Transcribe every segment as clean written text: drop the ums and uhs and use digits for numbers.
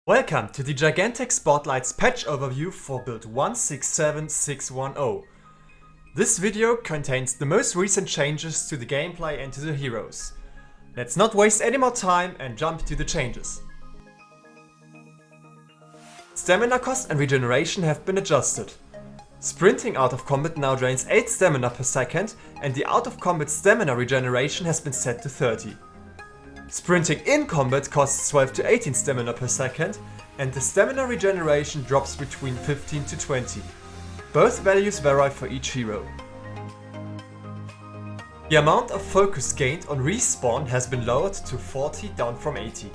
Welcome to the Gigantic Spotlights patch overview for build 167610. This video contains the most recent changes to the gameplay and to the heroes. Let's not waste any more time and jump to the changes. Stamina cost and regeneration have been adjusted. Sprinting out of combat now drains 8 stamina per second and the out of combat stamina regeneration has been set to 30. Sprinting in combat costs 12 to 18 stamina per second and the stamina regeneration drops between 15 to 20. Both values vary for each hero. The amount of focus gained on respawn has been lowered to 40 down from 80.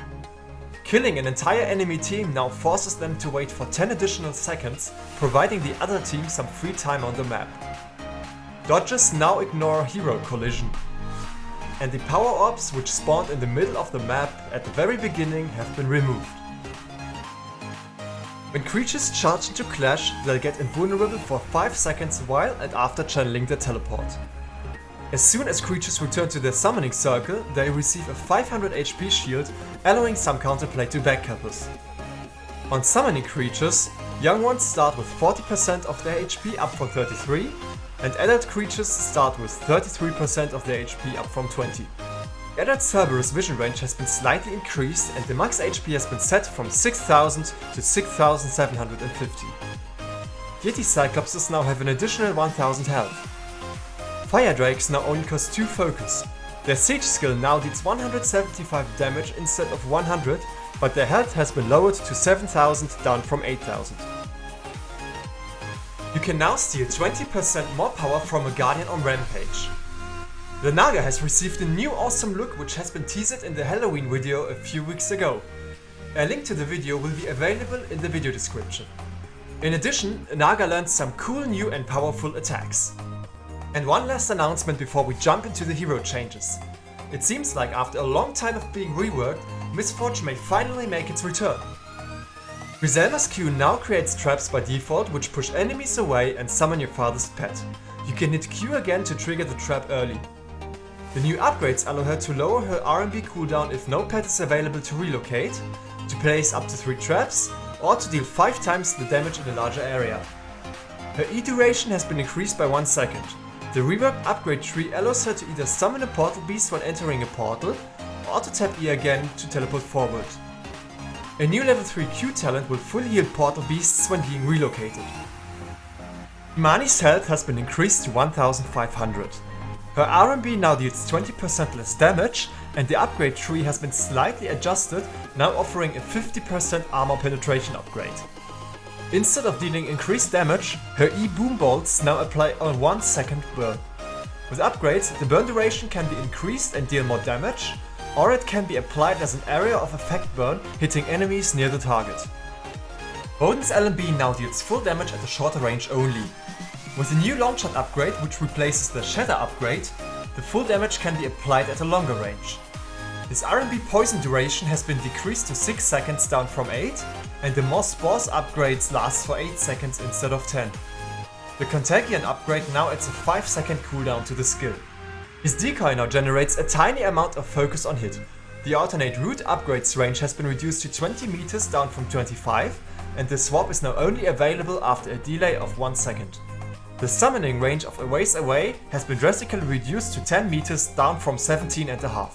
Killing an entire enemy team now forces them to wait for 10 additional seconds, providing the other team some free time on the map. Dodges now ignore hero collision. And the power orbs which spawned in the middle of the map at the very beginning have been removed. When creatures charge into Clash, they'll get invulnerable for 5 seconds while and after channeling their teleport. As soon as creatures return to their summoning circle, they receive a 500 HP shield, allowing some counterplay to backcappers. On summoning creatures, young ones start with 40% of their HP up from 33, and adult creatures start with 33% of their HP up from 20. The adult Cerberus vision range has been slightly increased and the max HP has been set from 6000 to 6750. Yeti Cyclopses now have an additional 1000 health. Fire Drakes now only cost 2 focus. Their siege skill now deals 175 damage instead of 100, but their health has been lowered to 7000 down from 8000. You can now steal 20% more power from a Guardian on Rampage. The Naga has received a new awesome look which has been teased in the Halloween video a few weeks ago. A link to the video will be available in the video description. In addition, Naga learned some cool new and powerful attacks. And one last announcement before we jump into the hero changes. It seems like after a long time of being reworked, Mistforge may finally make its return. Griselda's Q now creates traps by default which push enemies away and summon your farthest pet. You can hit Q again to trigger the trap early. The new upgrades allow her to lower her R&B cooldown if no pet is available to relocate, to place up to 3 traps, or to deal 5 times the damage in a larger area. Her E duration has been increased by 1 second. The reworked upgrade tree allows her to either summon a portal beast when entering a portal, or to tap E again to teleport forward. A new level 3 Q talent will fully heal portal beasts when being relocated. Imani's health has been increased to 1500. Her R&B now deals 20% less damage and the upgrade tree has been slightly adjusted, now offering a 50% armor penetration upgrade. Instead of dealing increased damage, her E boom bolts now apply a 1 second burn. With upgrades, the burn duration can be increased and deal more damage, or it can be applied as an area of effect burn, hitting enemies near the target. Odin's LMB now deals full damage at a shorter range only. With the new long shot upgrade, which replaces the shatter upgrade, the full damage can be applied at a longer range. His R&B poison duration has been decreased to 6 seconds down from 8, and the more spores upgrades last for 8 seconds instead of 10. The Contagion upgrade now adds a 5 second cooldown to the skill. His decoy now generates a tiny amount of focus on hit. The alternate route upgrades range has been reduced to 20 meters down from 25, and the swap is now only available after a delay of 1 second. The summoning range of a ways away has been drastically reduced to 10 meters down from 17.5.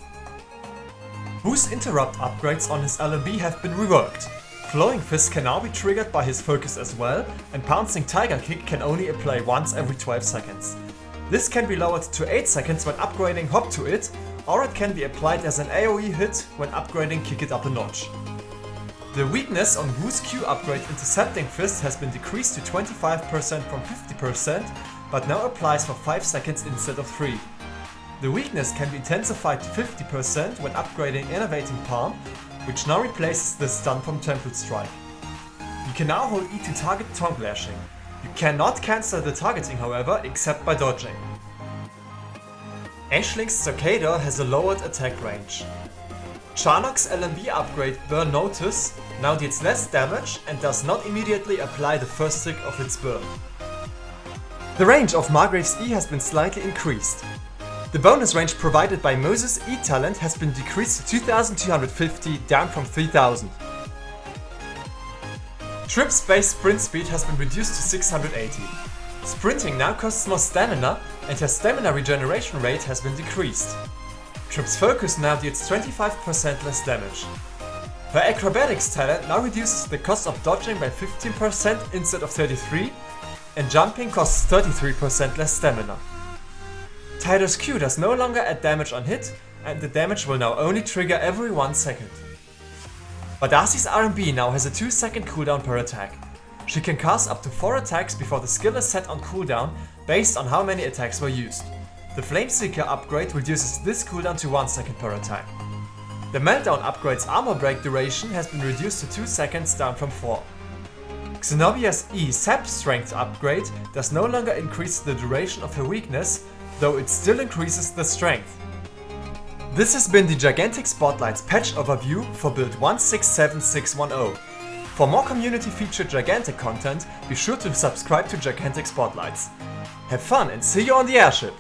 Boo's interrupt upgrades on his LMB have been reworked. Flowing Fist can now be triggered by his focus as well, and Pouncing Tiger Kick can only apply once every 12 seconds. This can be lowered to 8 seconds when upgrading Hop to It, or it can be applied as an AoE hit when upgrading Kick It Up a notch. The weakness on Wu's Q upgrade Intercepting Fist has been decreased to 25% from 50%, but now applies for 5 seconds instead of 3. The weakness can be intensified to 50% when upgrading Innovating Palm, which now replaces the stun from Temple Strike. You can now hold E to target Tongue Lashing. You cannot cancel the targeting however, except by dodging. Ashling's Cicada has a lowered attack range. Charnock's LMB upgrade Burn Notice now deals less damage and does not immediately apply the first tick of its burn. The range of Margrave's E has been slightly increased. The bonus range provided by Moses' E talent has been decreased to 2250 down from 3000. Trip's base sprint speed has been reduced to 680. Sprinting now costs more stamina, and her stamina regeneration rate has been decreased. Trip's focus now deals 25% less damage. Her acrobatics talent now reduces the cost of dodging by 15% instead of 33%, and jumping costs 33% less stamina. Tidal's Q does no longer add damage on hit, and the damage will now only trigger every 1 second. Badasi's R&B now has a 2-second cooldown per attack. She can cast up to 4 attacks before the skill is set on cooldown based on how many attacks were used. The Flameseeker upgrade reduces this cooldown to 1 second per attack. The Meltdown upgrade's armor break duration has been reduced to 2 seconds down from 4. Xenobia's E Sap Strength upgrade does no longer increase the duration of her weakness, though it still increases the strength. This has been the Gigantic Spotlights patch overview for build 167610. For more community-featured Gigantic content, be sure to subscribe to Gigantic Spotlights. Have fun and see you on the airship!